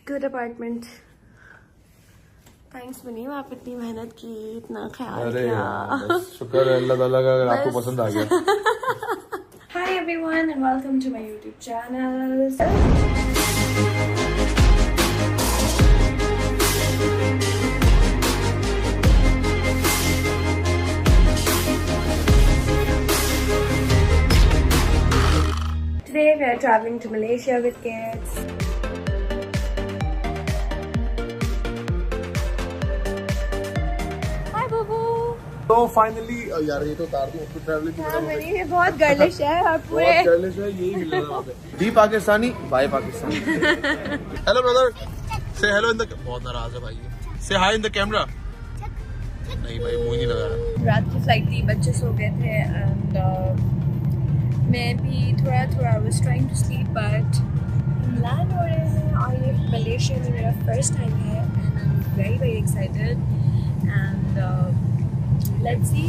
Good apartment. Thanks मुनीम, आप इतनी मेहनत की, इतना ख्याल किया। बस शुक्र है अल्लाह ताला का अगर आपको पसंद आ गया। Hi everyone and welcome to my YouTube channel. Today we are traveling to Malaysia with kids. तो फाइनली यार ये तो उतार दूं उसको ट्रैवलिंग ये बहुत गर्लिश है और पूरे बहुत गर्लिश है, यही मिल रहा है वहाँ पे। The Pakistani by Pakistani. Hello brother, say hello in the, बहुत नाराज है भाई ये। से हाय इन द कैमरा। नहीं भाई मुंह नहीं लगा रहा। रात की फ्लाइट थी, बच्चे सो गए थे एंड मैं भी थोड़ा was trying to sleep but land हो रहे हैं और ये मलेशिया में मेरा फर्स्ट टाइम है and I am very excited and let's see.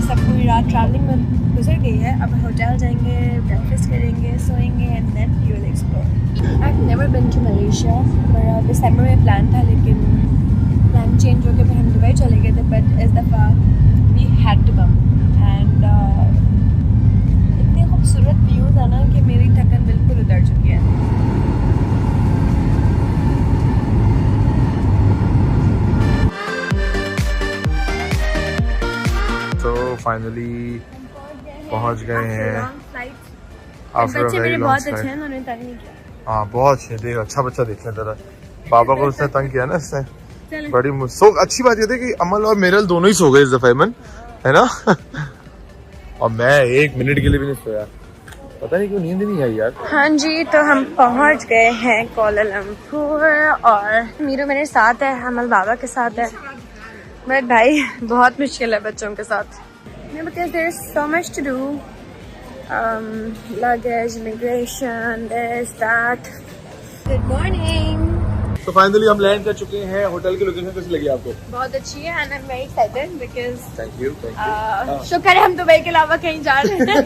सब पूरी रात ट्रैवलिंग में गुजर गई है। अब होटल जाएंगे, ब्रेकफास्ट करेंगे, सोएंगे and then we will explore. I have never been to Malaysia. मेरा दिसंबर में प्लान था लेकिन प्लान चेंज हो गया, फिर हम दुबई चले गए थे बट इस दफ़ा we had to come and इतने खूबसूरत व्यूज़ है ना कि मेरी थकन बिल्कुल उतर चुकी है। तो फाइनली पहुंच गए हैं। बच्चे मेरे बहुत अच्छे हैं, उन्होंने तंग नहीं किया। हाँ बहुत अच्छे, देख अच्छा बच्चा देख लें जरा। पापा को उसने तंग किया ना इसने बड़ी सो अच्छी बात ये थी कि अमल और मेरल दोनों ही सो गए इस दफा मन, है ना। और मैं 1 मिनट के लिए भी नहीं सोया, पता नहीं क्यों नींद नहीं आई यार। हाँ जी, तो हम पहुंच गए हैं कोलालमपुर और मीरू मेरे साथ है, अमल बाबा के साथ है। बट भाई बहुत मुश्किल है बच्चों के साथ because there is so much to do, luggage, immigration, this, that. Good morning. तो फाइनली हम लैंड कर चुके हैं। होटल की लोकेशन कैसी लगी आपको? बहुत अच्छी है and I'm very excited because thank you. शुक्र है हम दुबई के अलावा कहीं जा रहे हैं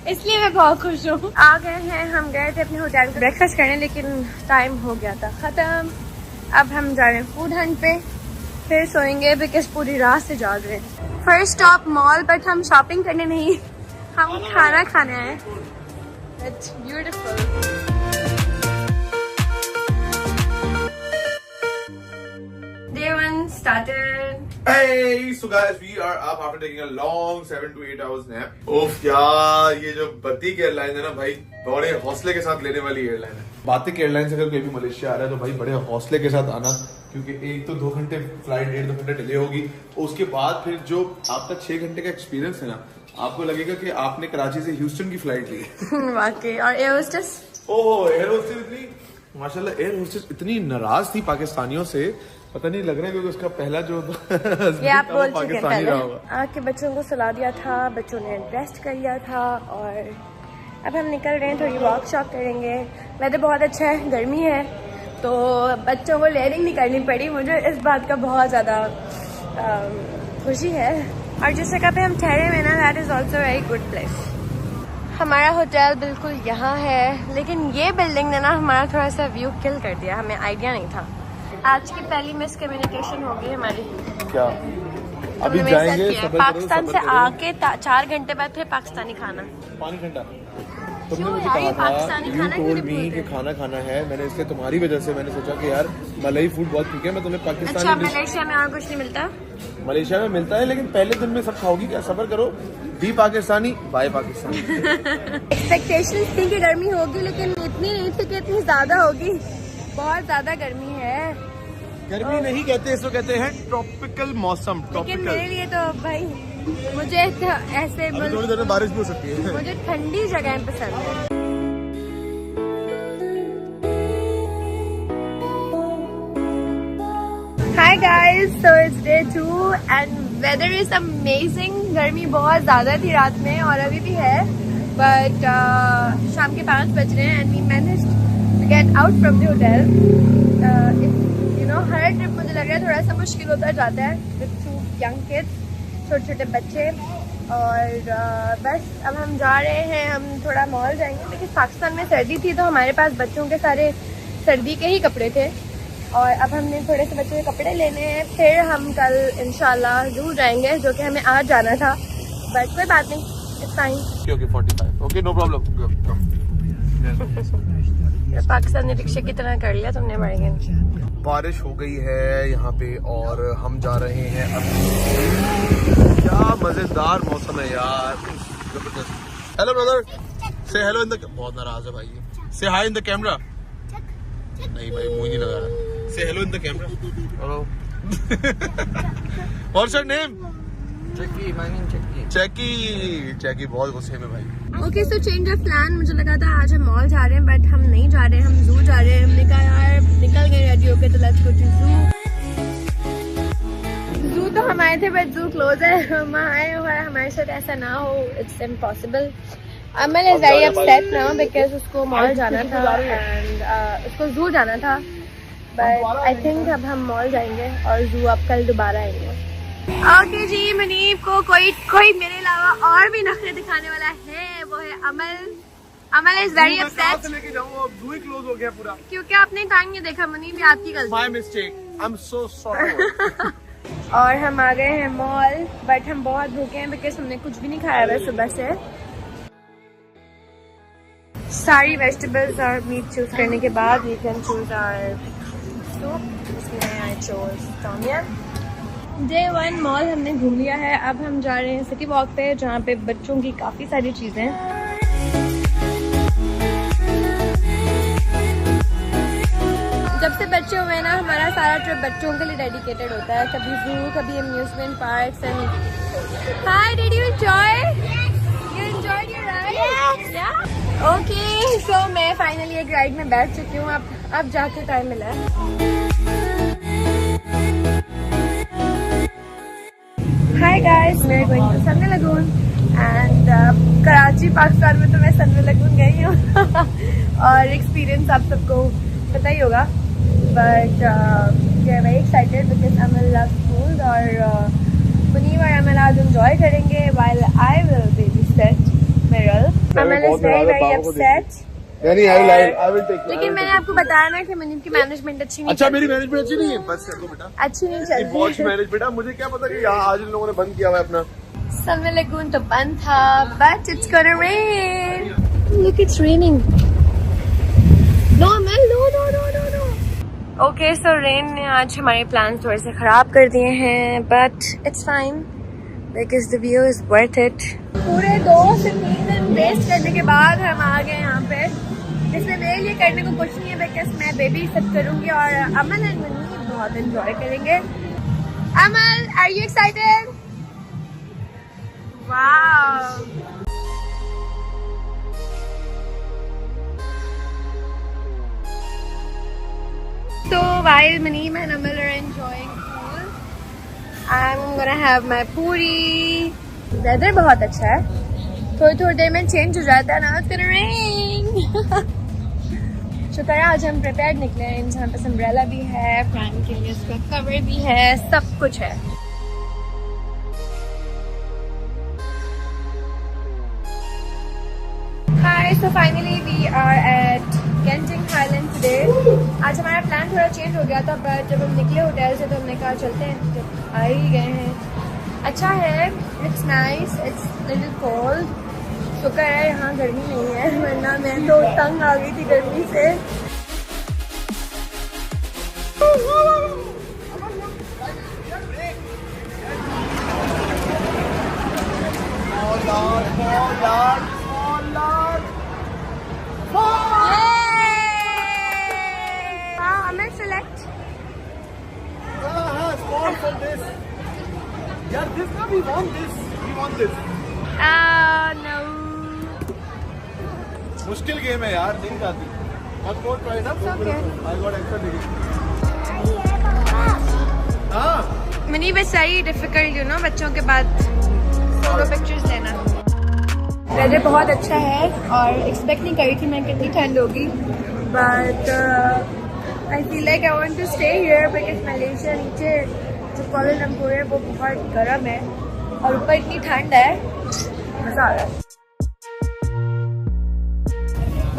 इसलिए मैं बहुत खुश हूँ। आ गए हैं, हम गए थे अपने होटल को ब्रेकफास्ट करने लेकिन टाइम हो गया था खत्म। अब हम जा रहे हैं फूड हंट पे, फिर सोएंगे बिकॉज पूरी रात से जाग रहे हैं। फर्स्ट स्टॉप मॉल, बट हम शॉपिंग करने नहीं, हम खाना खाने आए। It's beautiful. Day 1 started. Hey, so guys, we are up after taking a long 7 to 8 hours nap. ओफ यार, ये जो बतीक एयरलाइन है ना भाई, बड़े हौसले के साथ लेने वाली एयरलाइन है। बातिक एयरलाइन से अगर कोई भी मलेशिया आ रहा है तो भाई बड़े हौसले के साथ आना, क्योंकि एक तो 2 घंटे फ्लाइट, 1.5-2 घंटे डिले होगी। उसके बाद फिर जो आपका 6 घंटे का एक्सपीरियंस है ना, आपको लगेगा कि आपने कराची से ह्यूस्टन की फ्लाइट ली है। वाकई। और एयर होस्टेस, ओह एयर होस्टेस इतनी माशाल्लाह, एयर होस्टेस इतनी नाराज थी पाकिस्तानियों से, पता नहीं लग रहा है क्योंकि उसका पहला जो ये आप बोल चुके हैं पहले। होगा। आके बच्चों को सुला दिया था, बच्चों ने रेस्ट कर लिया था और अब हम निकल रहे हैं, थोड़ी वॉक शॉप करेंगे। वेदर बहुत अच्छा है, गर्मी है तो बच्चों को लेयरिंग नहीं करनी पड़ी, मुझे इस बात का बहुत ज़्यादा खुशी है। और जिस जगह पे हम ठहरे हुए ना, that is also very good place. हमारा होटल बिल्कुल यहाँ है लेकिन ये बिल्डिंग ने ना हमारा थोड़ा सा व्यू किल कर दिया, हमें आइडिया नहीं था। आज की पहली मिसकम्युनिकेशन होगी हमारी। क्या अभी जाएंगे पाकिस्तान से आके 4 घंटे बाद फिर पाकिस्तानी खाना, पानी ठंडा। तुमने क्यों मुझे यार, कहा ये था, पाकिस्तानी खाना क्यों नहीं बोलते? कि खाना खाना है, मैंने इसलिए तुम्हारी वजह से मैंने सोचा कि यार मलाई फूड बहुत ठीक है, मैं तुम्हें पाकिस्तानी अच्छा, मलेशिया में और कुछ नहीं मिलता? मलेशिया में मिलता है लेकिन पहले दिन में सब खाओगी क्या, सब्र करो। The Pakistani by Pakistani. Expectation थी कि गर्मी होगी लेकिन इतनी नहीं थी कि इतनी ज्यादा होगी। बहुत ज्यादा गर्मी है। गर्मी नहीं कहते, इसको कहते हैं ट्रॉपिकल मौसम। लेकिन मेरे लिए तो भाई मुझे ऐसे थोड़ी देर में बारिश भी हो सकती है। मुझे ठंडी जगह पसंद है। Hi guys, so it's day 2 and weather is amazing. गर्मी बहुत ज़्यादा थी रात में और अभी भी है, but शाम के 5 बज रहे हैं and we managed to get out from the hotel. You know, her trip मुझे लग रहा है थोड़ा सा मुश्किल होता जाता है with 2 young kids, छोटे छोटे बच्चे। और बस अब हम जा रहे हैं, हम थोड़ा मॉल जाएंगे। लेकिन पाकिस्तान में सर्दी थी तो हमारे पास बच्चों के सारे सर्दी के ही कपड़े थे और अब हमने थोड़े से बच्चों के कपड़े लेने हैं। फिर हम कल इंशाल्लाह ज़ू जाएंगे, जो कि हमें आज जाना था, बट कोई बात नहीं, it's fine. Okay 45 okay no problem. Pakistan ने रिक्शे की तरह कर लिया तुमने बढ़ेंगे। बारिश हो गई है यहाँ पे और हम जा रहे हैं अभी। क्या मजेदार मौसम है यार, जबरदस्त। Hello brother, say hello in the, बहुत नाराज है भाई, से हाय इन द कैमरा। नहीं भाई मुंह नहीं लगा रहा, से hello in the camera. Hello what's your name? Chucky, my name Chucky. चैकी बहुत गुस्से में भाई। Okay so change of plan. मुझे लगा था आज हम मॉल जा रहे हैं बट हम नहीं जा रहे हैं, हम ज़ू जा रहे हैं। हमने कहा यार निकल गए रेडी होके तो लेट्स गो टू ज़ू। तो हम आए थे बट ज़ू क्लोज है। हम आए हुए हमारे साथ ऐसा ना हो, it's impossible. Amal is very upset now because उसको मॉल जाना था एंड उसको ज़ू जाना था, बट आई थिंक अब हम मॉल जाएंगे और ज़ू अब कल दोबारा आएंगे। ओके जी, मनीब को कोई मेरे अलावा और भी नखरे दिखाने वाला है, वो है अमल। अमल इज वेरी अपसेट लेके जाऊंगा, अब ज़ू ही क्लोज हो गया पूरा क्योंकि आपने टाइम नहीं देखा। मनीब ये आपकी गलती। My mistake, I am so sorry. और हम आ गए हैं मॉल, बट हम बहुत भूखे हैं बिकॉज हमने कुछ भी नहीं खाया है सुबह से। सारी वेजिटेबल्स और मीट चूज करने के बाद we can choose our soup. इसमें I chose tom yum. Day 1 mall हमने घूम लिया है। अब हम जा रहे हैं सिटी वॉक पे, जहाँ पे बच्चों की काफ़ी सारी चीज़ें हैं। जब से बच्चे हुए ना, हमारा सारा ट्रिप बच्चों के लिए डेडिकेटेड होता है। कभी ज़ू, कभी amusement parks and hi did you enjoy? You enjoyed your ride? या ओके सो मैं फाइनली एक राइड में बैठ चुकी हूँ। अब जाके टाइम मिला है। Hi guys, we're going to Sunway Lagoon and Karachi Pakistan में तो मैं Sunway Lagoon गई हूँ और एक्सपीरियंस आप सबको पता ही होगा, but we are very excited because Amal loves food और मुनीब और अमल आज enjoy करेंगे while I will babysit Meral. Amal is very upset. I will take. लेकिन मैंने आपको बताया ना कि मुनीब की मैनेजमेंट अच्छी नहीं। अच्छा मेरी मैनेजमेंट अच्छी नहीं है, बस कर दो बेटा। अच्छी नहीं चल बहुत रही। मैनेज बेटा, मुझे क्या पता कि यहाँ आज इन लोगों ने बंद किया हुआ है अपना। Sunway Lagoon तो बंद था, but it's gonna rain. Look, it's raining. No, Mel, no. Okay, so rain ने आज हमारे प्लान्स थोड़े से खराब कर दिए हैं, but it's fine because the view is worth it. पूरे 2 से 3 दिन वेस्ट करने के बाद हम आ गए यहाँ पे, जिसमें मेरे लिए करने को कुछ नहीं है बिकॉज मैं बेबी सिट करूँगी और अमल एंड मनीब बहुत एंजॉय करेंगे। Amal, are you excited? Wow. So while Maneem and Amal are enjoying food, I'm gonna have my puri. Weather बहुत अच्छा है, थोड़ी देर में चेंज हो जाता है ना, it's gonna rain. शुक्र है आज हम प्रिपेयर्ड निकले हैं। जहाँ पे अम्ब्रेला भी है, फैन के लिए उसका कवर भी है, सब कुछ है। Hi, so finally we are at Genting Highland today. आज हमारा प्लान थोड़ा चेंज हो गया था, पर जब हम निकले होटल से तो हमने कहा चलते हैं, जब आ ही गए हैं। अच्छा है, it's nice, it's little cold. शुक्र है यहाँ गर्मी नहीं है, वरना मैं तो तंग आ गई थी गर्मी से। Select. Small for this. Yeah, this now we want this. We want this. No. मुश्किल गेम है यार, नहीं जाती। One more try ना। Okay. I got extra ticket. हाँ। मनी बस आई डिफिकल्ट यू नो बच्चों के बाद फोटो पिक्चर्स लेना। वेदर बहुत अच्छा है और एक्सपेक्ट नहीं करी थी मैं कितनी ठंड होगी, but I feel like I want to stay here because Malaysia नीचे जो कुआला लंपुर है वो बहुत गर्म है और ऊपर इतनी ठंड है मजा आ रहा है।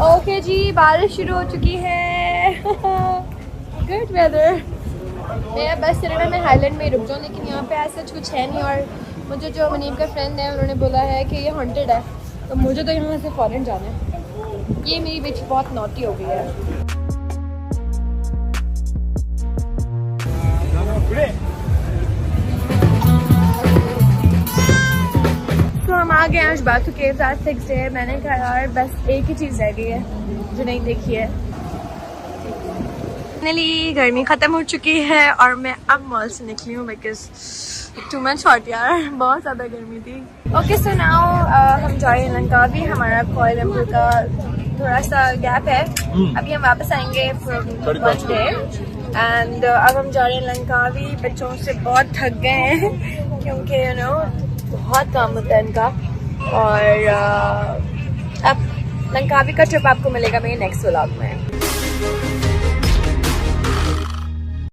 ओके जी, बारिश शुरू हो चुकी है। Good weather. मैं बस सिर्फ मैं हाईलैंड में रुक जाऊँ, लेकिन यहाँ पे ऐसा कुछ है नहीं। और मुझे जो मनीम का फ्रेंड है उन्होंने बोला है कि ये हॉन्टेड है, तो मुझे तो यहाँ से फॉरेन जाना है। ये मेरी बेटी बहुत नॉटी हो गई है। तो हम आ गए आज बाथू केव्स। आज 6 डे। मैंने कहा यार बस एक ही चीज़ रह गई है जो नहीं देखी है। फाइनली गर्मी ख़त्म हो चुकी है और मैं अब मॉल से निकली हूँ बिकॉज टू मच हॉट यार, बहुत ज़्यादा गर्मी थी। ओके सो नाउ हम जा रहे हैं लंकावी। हमारा कोलंबो का थोड़ा सा गैप है, अभी हम वापस आएंगे फ्रॉम वन डे। एंड अब हम जा रहे हैं लंकावी। बच्चों से बहुत थक गए हैं क्योंकि यू नो बहुत काम होता है इनका। और अब लंकावी का ट्रिप आपको मिलेगा मेरे नेक्स्ट व्लॉग में।